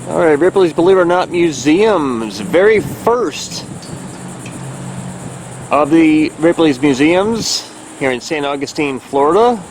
Alright, Ripley's Believe It or Not Museums. Very first of the Ripley's Museums here in St. Augustine, Florida.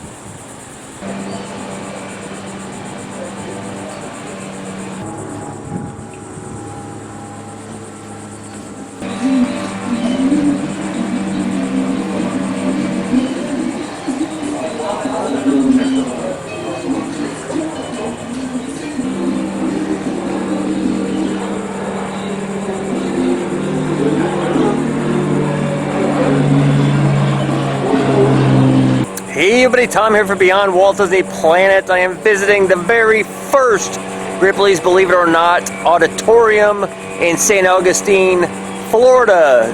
Hey everybody, Tom here for Beyond Walt Disney Planet. I am visiting the very first Ripley's Believe It or Not Auditorium in St. Augustine, Florida.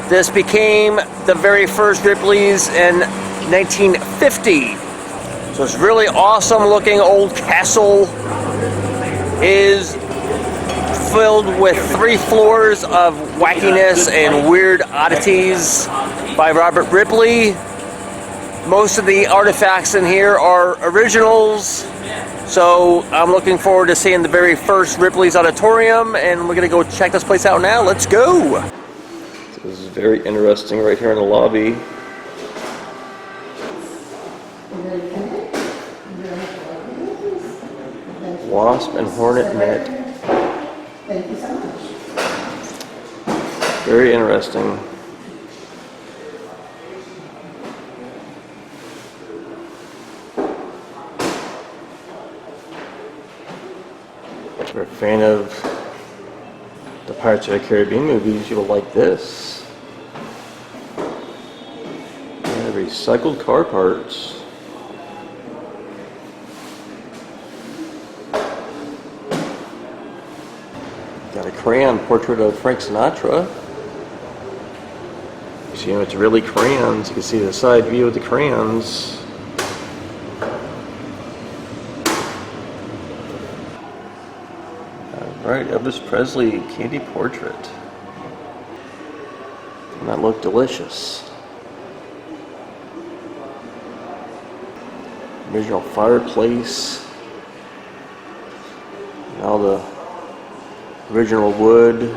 This became the very first Ripley's in 1950. So it's really awesome looking old castle. Is filled with 3 floors of wackiness and weird oddities by Robert Ripley. Most of the artifacts in here are originals, so I'm looking forward to seeing the very first Ripley's Auditorium, and we're going to go check this place out now. Let's go! This is very interesting right here in the lobby. Wasp and hornet net. Thank you so much. Very interesting. If you're a fan of the Pirates of the Caribbean movies, you will like this. Yeah, recycled car parts. Got a crayon portrait of Frank Sinatra. So, you know, it's really crayons. You can see the side view of the crayons. Alright, Elvis Presley candy portrait. And that looked delicious. Original fireplace. And all the original wood.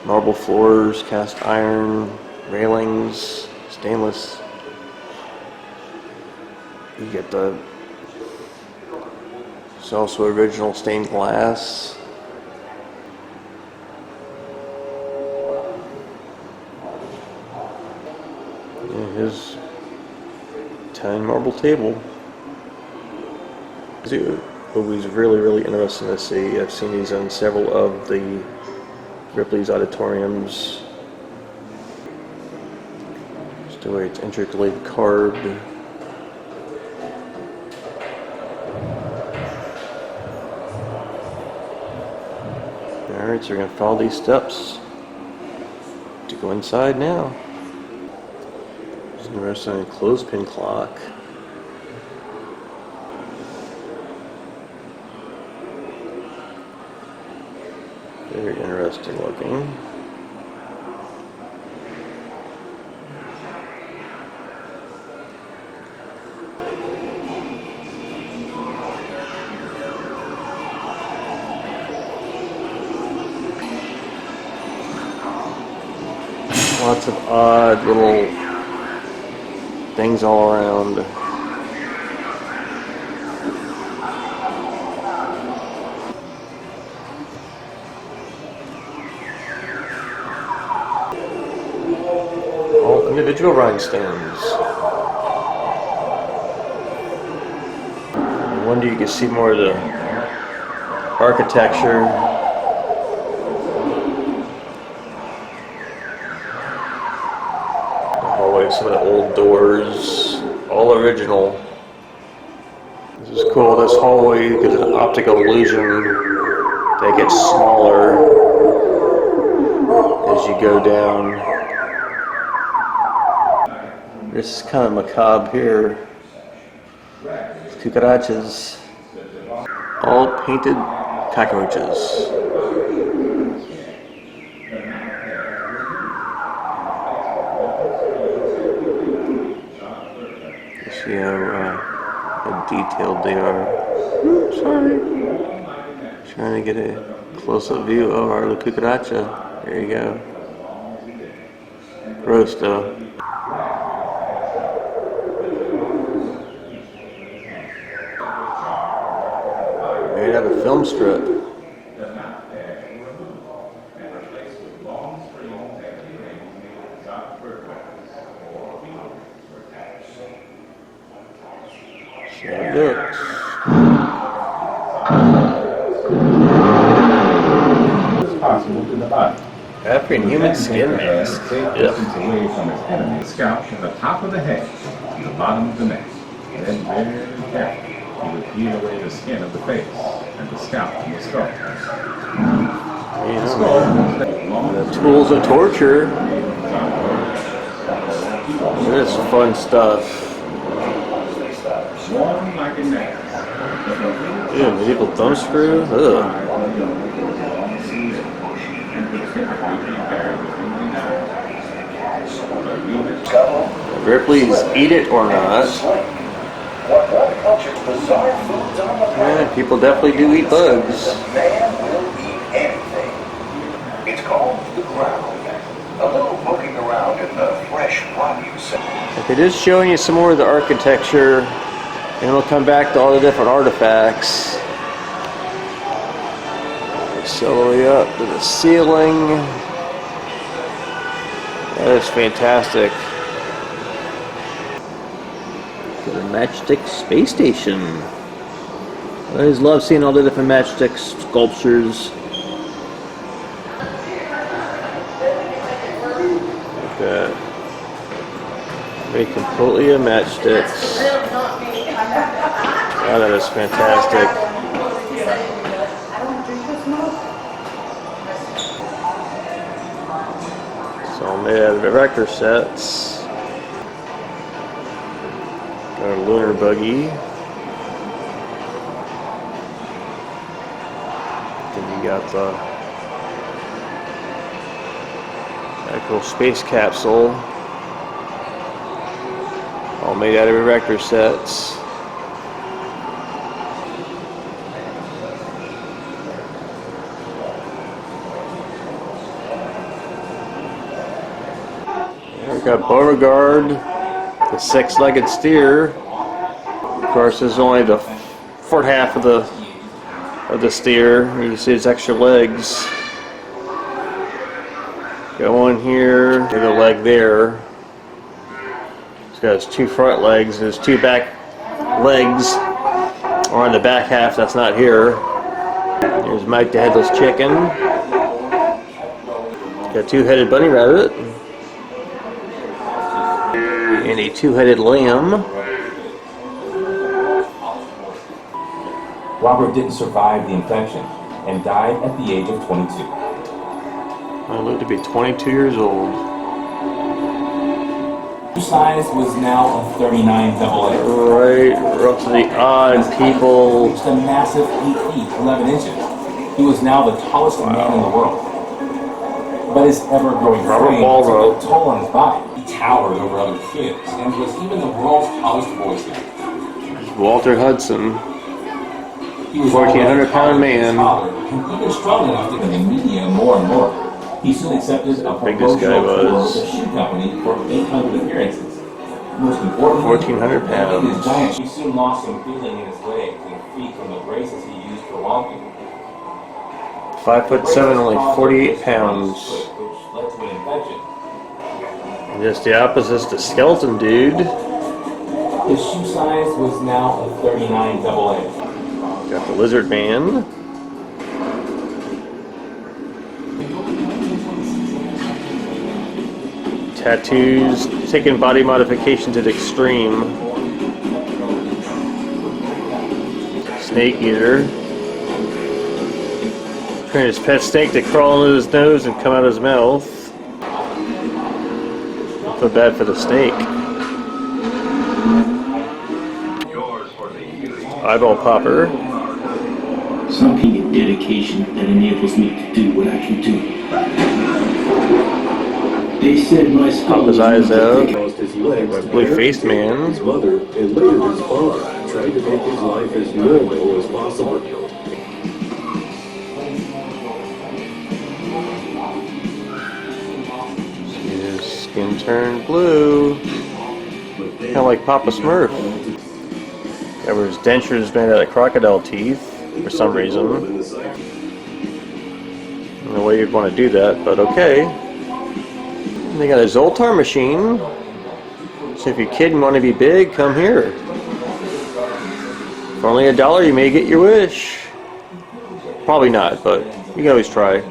Marble floors, cast iron, railings, stainless. You get the... It's also original stained glass. Yeah, his Italian marble table. Always really interesting to see. I've seen these on several of the Ripley's auditoriums. Just the way it's intricately carved. Alright, so we're going to follow these steps to go inside now. There's an interesting clothespin clock. Very interesting looking. Lots of odd little things all around. All individual rhinestones. I wonder you can see more of the architecture. Some of the old doors, all original. This is cool. This hallway gives an optical illusion that gets smaller as you go down. This is kind of macabre here. Cucarachas, all painted cockroaches. See how detailed they are. Oops, sorry. Trying to get a close-up view of our cucaracha. There you go. Gross though. They have a film strip. So it looks. Possible to the body. African human skin mask. Away from his enemy. Scalp from the top of the head to the bottom of the neck. Then very carefully, he would peel away the skin of the face and the scalp from the skull. The tools of torture. This is fun stuff. Worn like a necklace. Ew, medieval thumb screw? Ugh. Ripley's Eat It or Not. Yeah, people definitely do eat bugs. It's called the ground. A little poking around in the fresh produce. If it is showing you some more of the architecture, and we'll come back to all the different artifacts. It's all the way up to the ceiling. That is fantastic. To the Matchstick Space Station. I always love seeing all the different matchstick sculptures. Like that. Made completely of matchsticks. Wow, that is fantastic. It's all made out of erector sets. Got a lunar buggy. Then you got the actual space capsule. All made out of erector sets. We've got Beauregard, the six-legged steer. Of course, this is only the front half of the steer. You can see his extra legs. Got one here, and a leg there. He's got his two front legs and his two back legs are on the back half. That's not here. Here's Mike the Headless Chicken. Got a two-headed bunny rabbit. And a two-headed lamb. Robert didn't survive the infection and died at the age of 22. I lived to be 22 years old. Shoe size was now a 39 AA. Right, we're up to the odd people. Reached a massive 8 feet 11 inches. He was now the tallest man in the world. But his ever-growing frame took a toll on his body. He towered over other kids and was even the world's tallest boy scout. Walter Hudson, He was 1,400-pound man. And even strong enough to get the media more and more. He soon accepted a big this guy promotional was. tour with a shoe company for 800 appearances. Most importantly, 1,400 pounds. his giant. He soon lost some feeling in his legs and feet from the braces he used for walking. 5'7", only 48 pounds. Which led to an infection. Just the opposite to skeleton dude. His shoe size was now a 39 AA. Got the lizard man. Tattoos, taking body modification to the extreme. Snake eater. Trying his pet snake to crawl into his nose and come out of his mouth. Not so bad for the snake. Eyeball popper. Something in dedication that enables me to do what I can do. They said my Pop his eyes out. his legs Blue-faced man. his mother and later his father tried to make his life as normal as possible. Skin turned blue. Kind of like Papa Smurf. There was dentures made out of crocodile teeth for some reason. I don't know why you'd want to do that, but okay. And they got a Zoltar machine. So if you're kid and want to be big, come here. For only $1, you may get your wish. Probably not, but you can always try.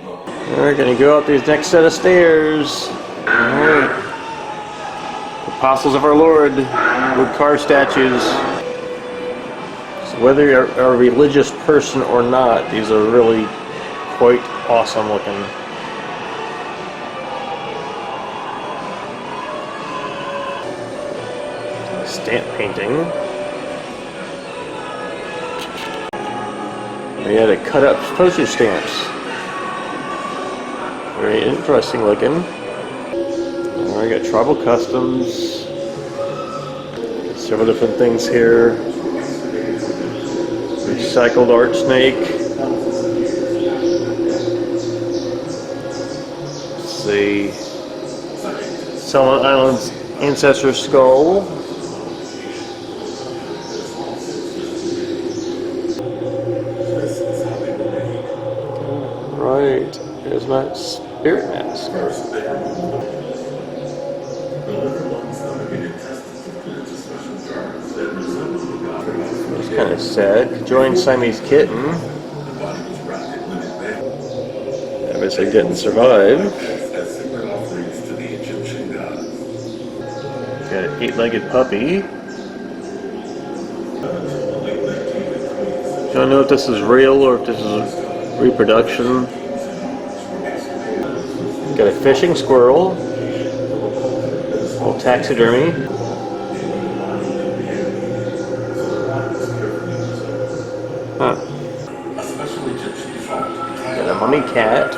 We're gonna go up these next set of stairs. Alright. Apostles of our Lord, wood carved statues. So whether you're a religious person or not, these are really quite awesome looking. Stamp painting. They had to cut up postage stamps. Very interesting looking. Alright, got tribal customs. Several different things here. Recycled art snake. Let's see. Solomon Island's ancestor skull. Right, there's my spirit mask. It's kind of sad. Joined Siamese kitten. Obviously didn't survive. Got an 8-legged puppy. Don't know if this is real or if this is reproduction. Got a fishing squirrel. Little taxidermy. Huh. Got a mummy cat.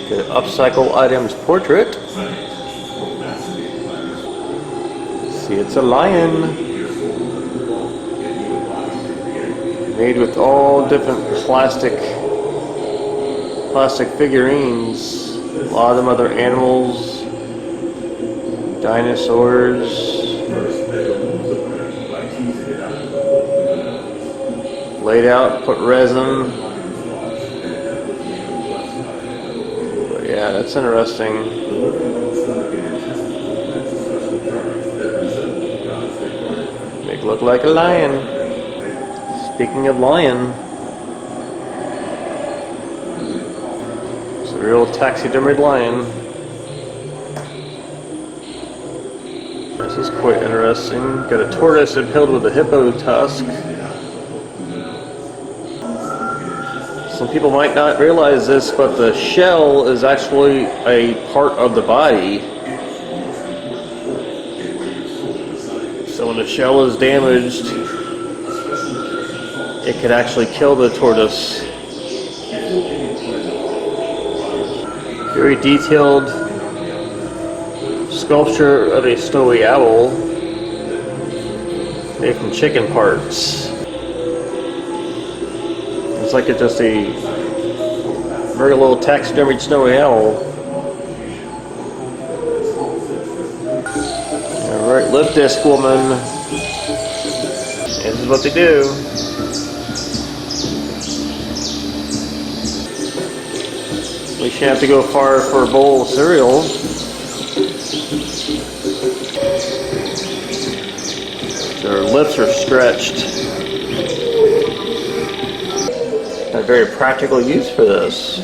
Got an upcycle items portrait. See, it's a lion. Made with all different plastic figurines. A lot of them other animals. Dinosaurs. Laid out, put resin. But yeah, that's interesting. Make it look like a lion. Speaking of lion, it's a real taxidermied lion. This is quite interesting. Got a tortoise impaled with a hippo tusk. Some people might not realize this, but the shell is actually a part of the body. So when the shell is damaged, it could actually kill the tortoise. Very detailed sculpture of a snowy owl made from chicken parts. It's like it's just a very little taxidermied snowy owl. Alright, lip disc woman. This is what they do. We shouldn't have to go far for a bowl of cereal. Their lips are stretched. A very practical use for this.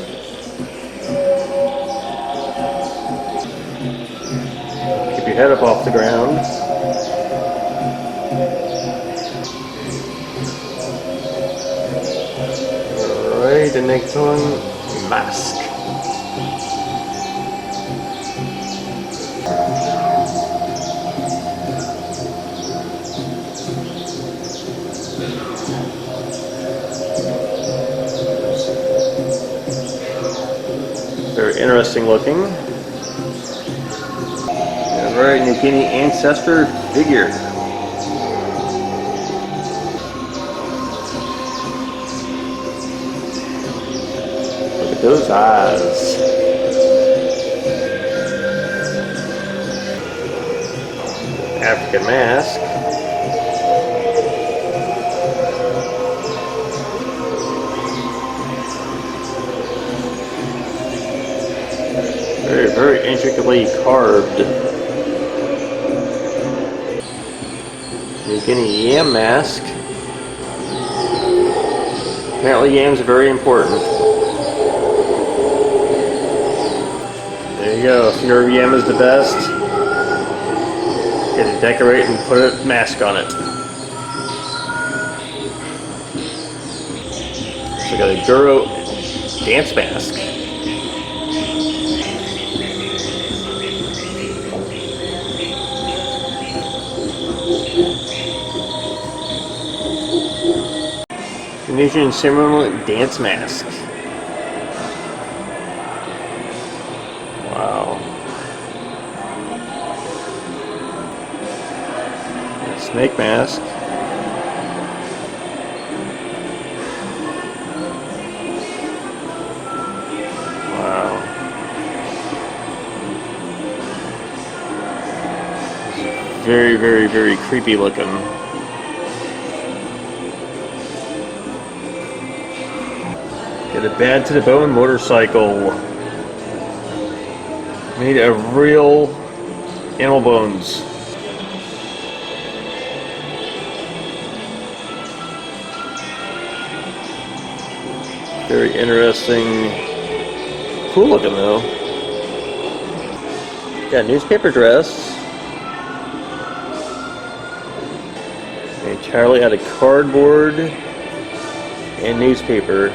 Keep your head up off the ground. Alright, the next one, mask. Very interesting looking. Alright, New Guinea ancestor figure. at those eyes. African mask. Very, very intricately carved. New Guinea yam mask. Apparently yams are very important. There you go. If your yam is the best, get to decorate and put a mask on it. So we got a Guru dance mask. Indonesian ceremonial dance mask. Wow. Snake mask. Wow. Very, very, very creepy looking. Got a bad to the bone motorcycle. Made of real animal bones. Very interesting. Cool looking though. Got a newspaper dress. Made entirely out of cardboard and newspaper.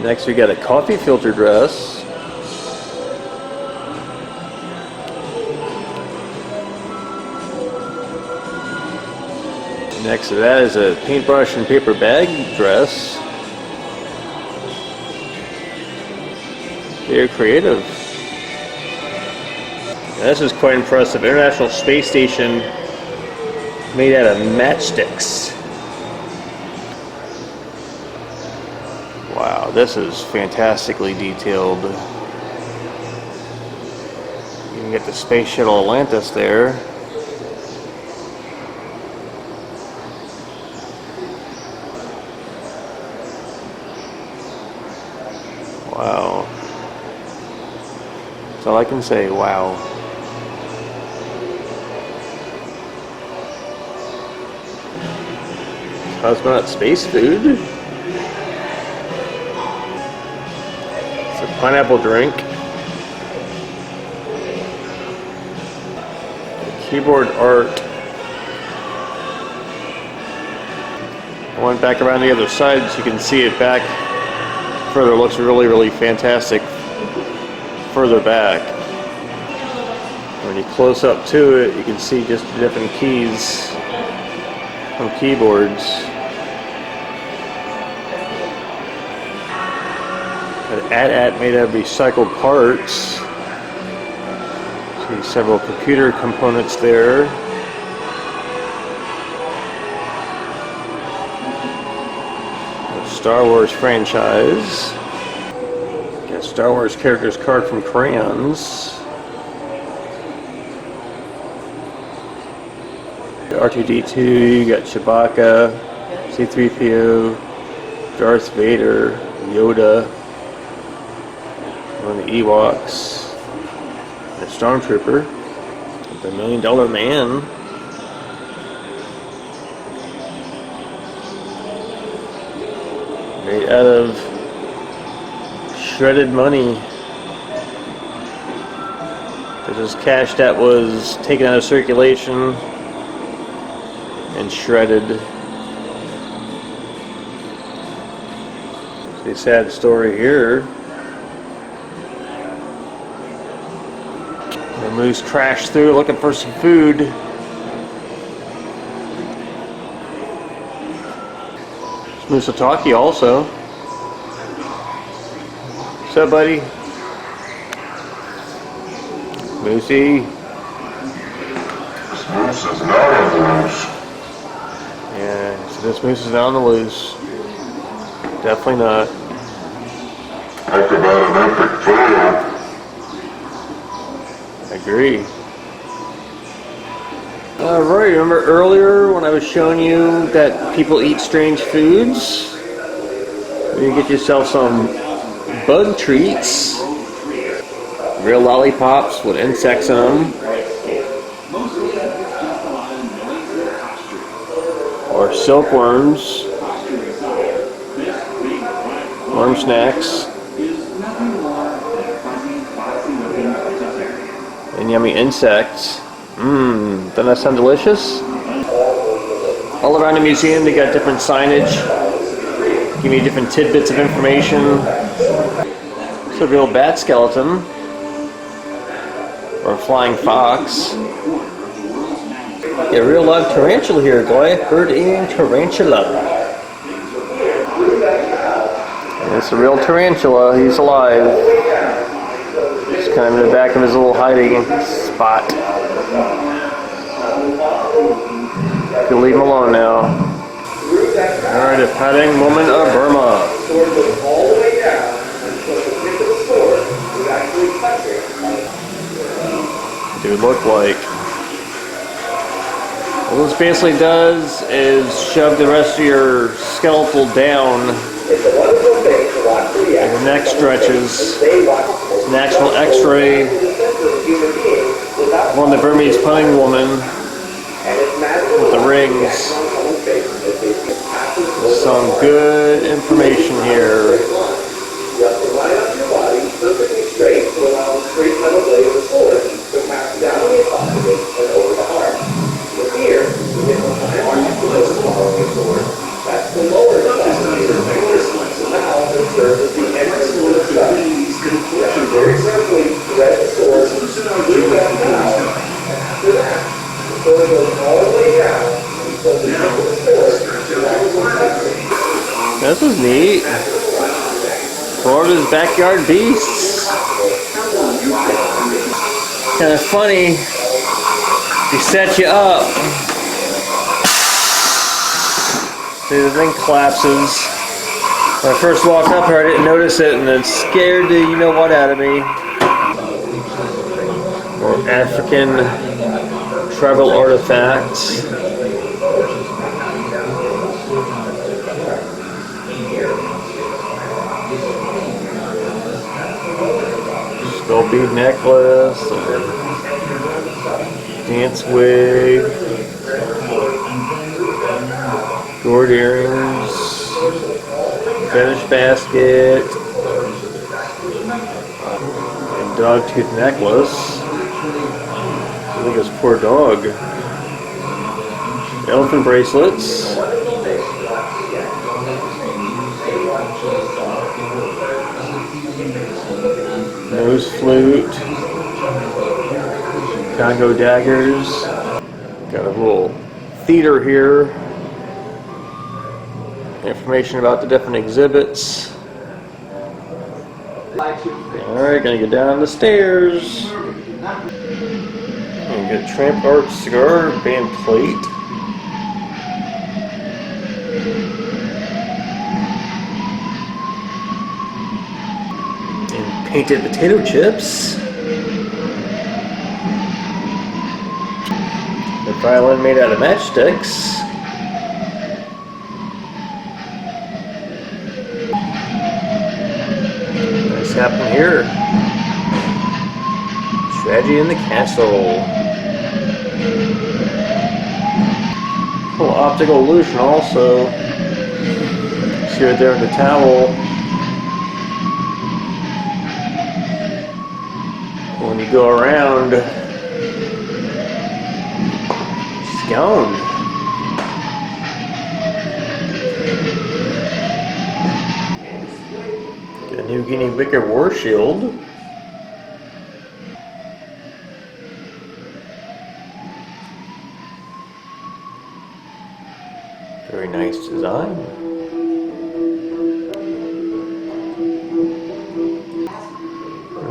Next we got a coffee filter dress. Next to that is a paintbrush and paper bag dress. Very creative. Now this is quite impressive. International Space Station made out of matchsticks. Wow, this is fantastically detailed. You can get the Space Shuttle Atlantis there. Wow. That's all I can say, wow. Cosmonaut space food. Pineapple drink. Keyboard art. I went back around the other side so you can see it back further. It looks really, really fantastic further back. When you close up to it, you can see just the different keys from keyboards. AT-AT made out of recycled parts. See several computer components there. The Star Wars franchise. Got Star Wars characters card from crayons. R2-D2, you got Chewbacca, C-3PO, Darth Vader, Yoda. One of the Ewoks, and a Stormtrooper, the $1 Million Man, made out of shredded money. This is cash that was taken out of circulation and shredded. It's a sad story here. The moose crashed through looking for some food. There's Musataki also. What's up, buddy? Moosey. This moose is not a moose. Yeah, so this moose is not on the loose. Definitely not. That's about an epic fail. I agree. Roy, remember earlier when I was showing you that people eat strange foods? You get yourself some bug treats. Real lollipops with insects in them. Or silkworms. Worm snacks. And yummy insects. Doesn't that sound delicious? All around the museum they got different signage. Give you different tidbits of information. It's a real bat skeleton. Or a flying fox. Yeah, real live tarantula here, guy. Bird-eating tarantula. And it's a real tarantula. He's alive. Just kind of in the back of his little hiding spot. Could leave him alone now. Alright, a petting woman of Burma. Dude, look like. What this basically does is shove the rest of your skeletal down. The neck stretches. It's an actual x-ray of one of the Burmese petting woman with the rings. Some good information here. This is neat. Florida's backyard beasts. Kind of funny. They set you up. See, the thing collapses. When I first walked up here, I didn't notice it, and it scared the you-know-what out of me. More African tribal artifacts. Skull bead necklace, dance wig, gourd earrings, fetish basket, and dog tooth necklace. Look at this poor dog. Elephant bracelets. Nose flute. Congo daggers. Got a little theater here. Information about the different exhibits. Alright, gonna get down the stairs. And get a Tramp Art cigar band plate. And painted potato chips. The violin made out of matchsticks. What's happening here? Tragedy in the Castle. Little optical illusion also. See right there in the towel. When you go around, it's gone. A New Guinea wicker war shield. Very nice design.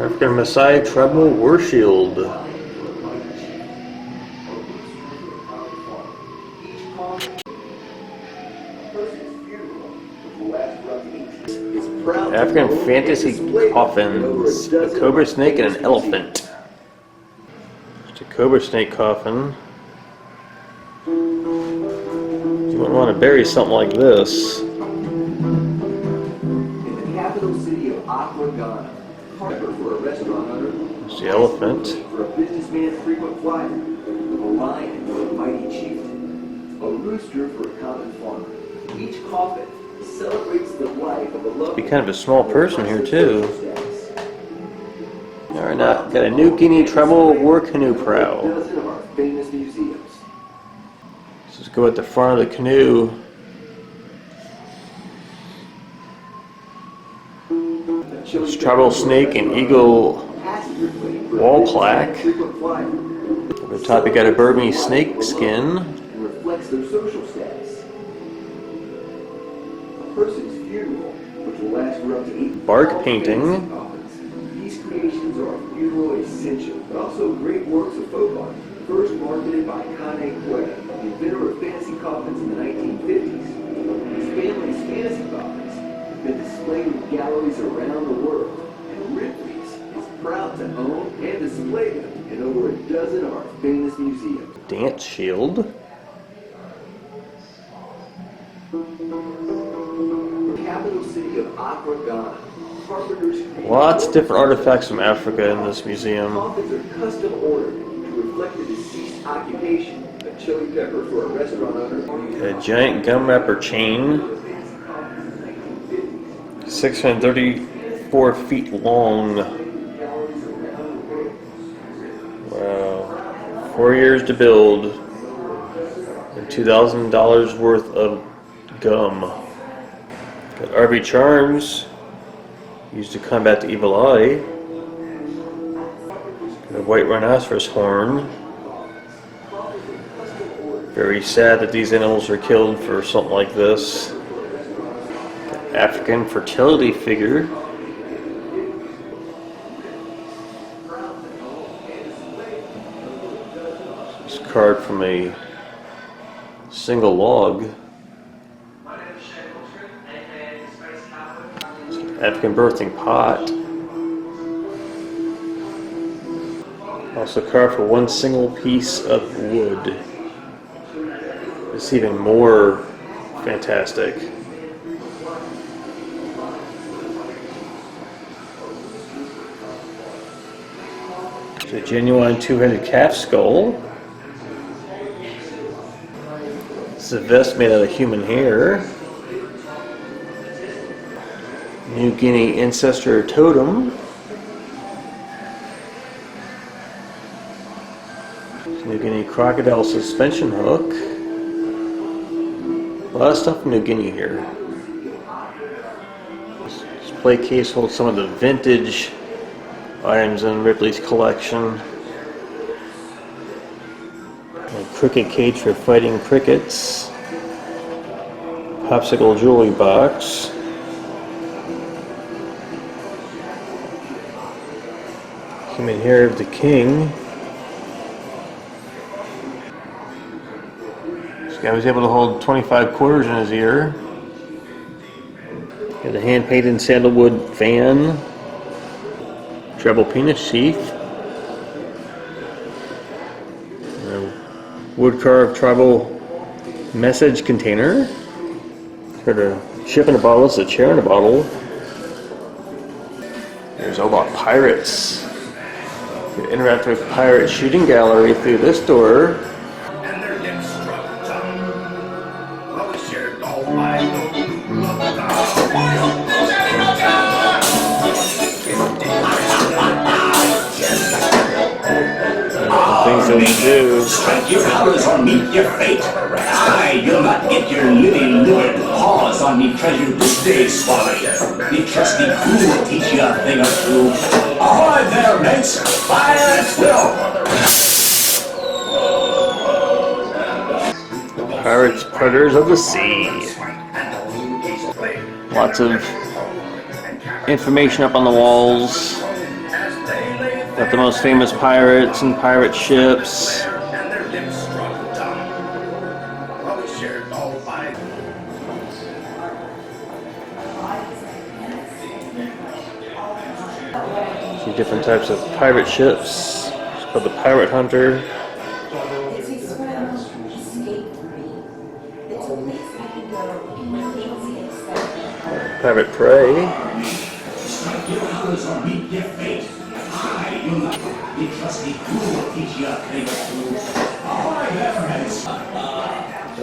African Maasai tribal war shield. African fantasy coffins. A cobra snake and an elephant. Just a cobra snake coffin. You wouldn't want to bury something like this. In the capital city of Accra, Ghana, for a restaurant owner, There's the elephant. for a businessman's frequent flyer, a lion for a mighty chieftain, a rooster for a common farmer. Each coffin celebrates the life of a loved Be kind of a small person here too. Alright, now got a New Guinea tribal war canoe prow. A dozen of our famous museums. Let's just go at the front of the canoe. It's tribal snake and eagle wall plaque. Over the top you got a Burmese snake skin. And reflects their social status. A person's funeral, which will last for up to 8 Bark painting. These creations are a funeral essential, but also great works of folk art. First marketed by Kane Quay, the inventor of fantasy coffins in the 1950s. His family's fantasy coffins have been displayed in galleries around the world, and Ripley's is proud to own and display them in over a dozen of our famous museums. Dance shield. Capital city of Accra, Ghana. Carpenters Lots of different artifacts from Africa in this museum. coffins are custom ordered to reflect the deceased occupation. A chili pepper for a restaurant owner. A giant gum wrapper chain. 634 feet long. Wow. 4 years to build. And $2,000 worth of gum. Got RB charms. Used to combat the evil eye. Got a white rhinoceros horn. Very sad that these animals are killed for something like this. African fertility figure. It's carved from a single log. African birthing pot. Also carved for one single piece of wood. It's even more fantastic. It's a genuine two-headed calf skull. It's a vest made out of human hair. New Guinea ancestor totem. New Guinea crocodile suspension hook. A lot of stuff from New Guinea here. This display case holds some of the vintage items in Ripley's collection. A cricket cage for fighting crickets. Popsicle jewelry box. Human hair of the king. This guy was able to hold 25 quarters in his ear. Got a hand-painted sandalwood fan. Treble penis sheath. A wood-carved tribal message container. Got a ship in a bottle. It's a chair in a bottle. There's all about pirates. You can interact with pirate shooting gallery through this door. And their lips struck tongue. Well, we shared all my Things that we do. Strike your colors or meet your fate. I will not get your lily-livered paws on me treasure this day, swallow you. The trusty crew will teach you a thing or two. Ahoy there, mates! Fire at will! Pirates, predators of the sea. Lots of information up on the walls. Got the most famous pirates and pirate ships. See different types of pirate ships. It's called the Pirate Hunter. Pirate Prey.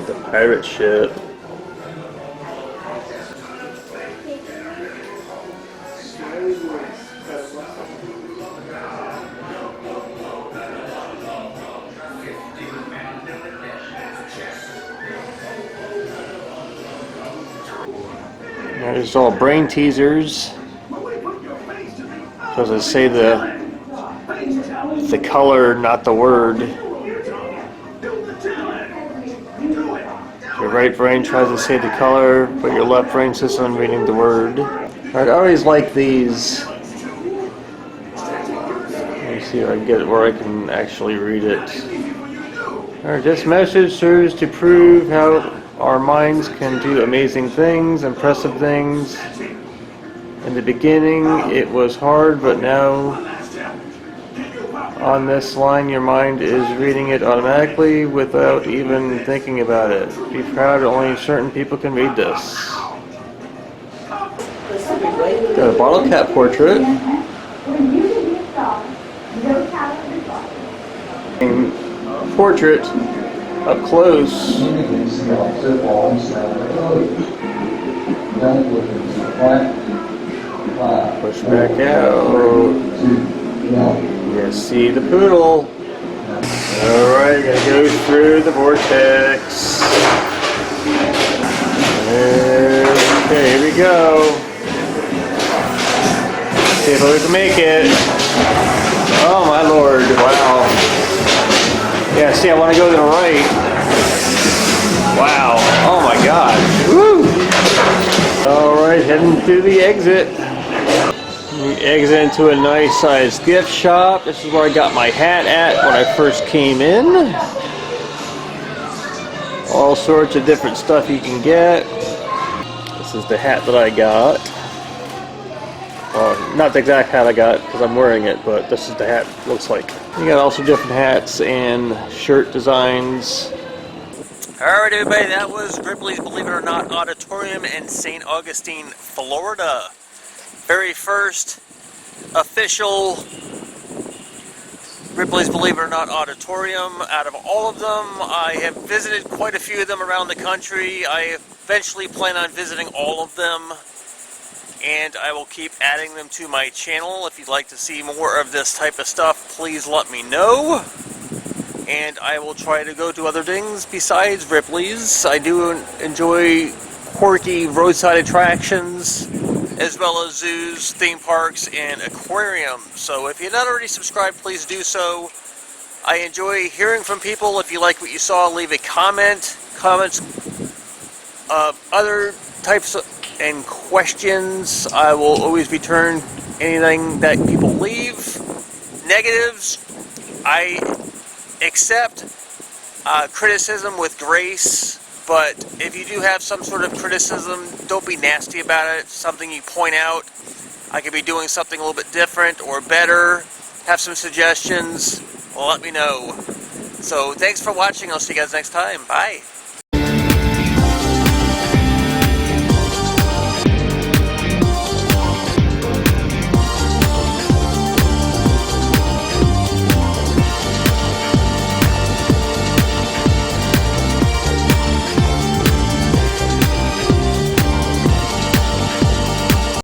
The pirate ship. There's all brain teasers. So they say the color, not the word. Your right brain tries to say the color, but your left brain insists on reading the word. I always like these. Let me see if I can get it where I can actually read it. Alright, this message serves to prove how our minds can do amazing things, impressive things. In the beginning, it was hard, but now on this line, your mind is reading it automatically without even thinking about it. Be proud, only certain people can read this. Got a bottle cap portrait. Portrait up close. Push back out. You see the poodle. Alright, gotta go through the vortex. Okay, here we go. See if we can make it. Oh my lord, wow. Yeah, see, I want to go to the right. Wow, oh my god. Woo! Alright, heading through the exit. We exit into a nice sized gift shop. This is where I got my hat at when I first came in. All sorts of different stuff you can get. This is the hat that I got. Well, not the exact hat I got because I'm wearing it, but this is the hat it looks like. You got also different hats and shirt designs. Alright everybody, that was Ripley's Believe It or Not Auditorium in St. Augustine, Florida. Very first official Ripley's Believe It or Not Auditorium. Out of all of them, I have visited quite a few of them around the country. I eventually plan on visiting all of them, and I will keep adding them to my channel. If you'd like to see more of this type of stuff, please let me know. And I will try to go to other things besides Ripley's. I do enjoy quirky roadside attractions, as well as zoos, theme parks, and aquariums. So if you're not already subscribed, please do so. I enjoy hearing from people. If you like what you saw, leave a comment. Comments of other types of and questions, I will always return anything that people leave. Negatives, I accept criticism with grace, but if you do have some sort of criticism, don't be nasty about it. Something you point out, I could be doing something a little bit different or better, have some suggestions, well, let me know. So thanks for watching. I'll see you guys next time. Bye.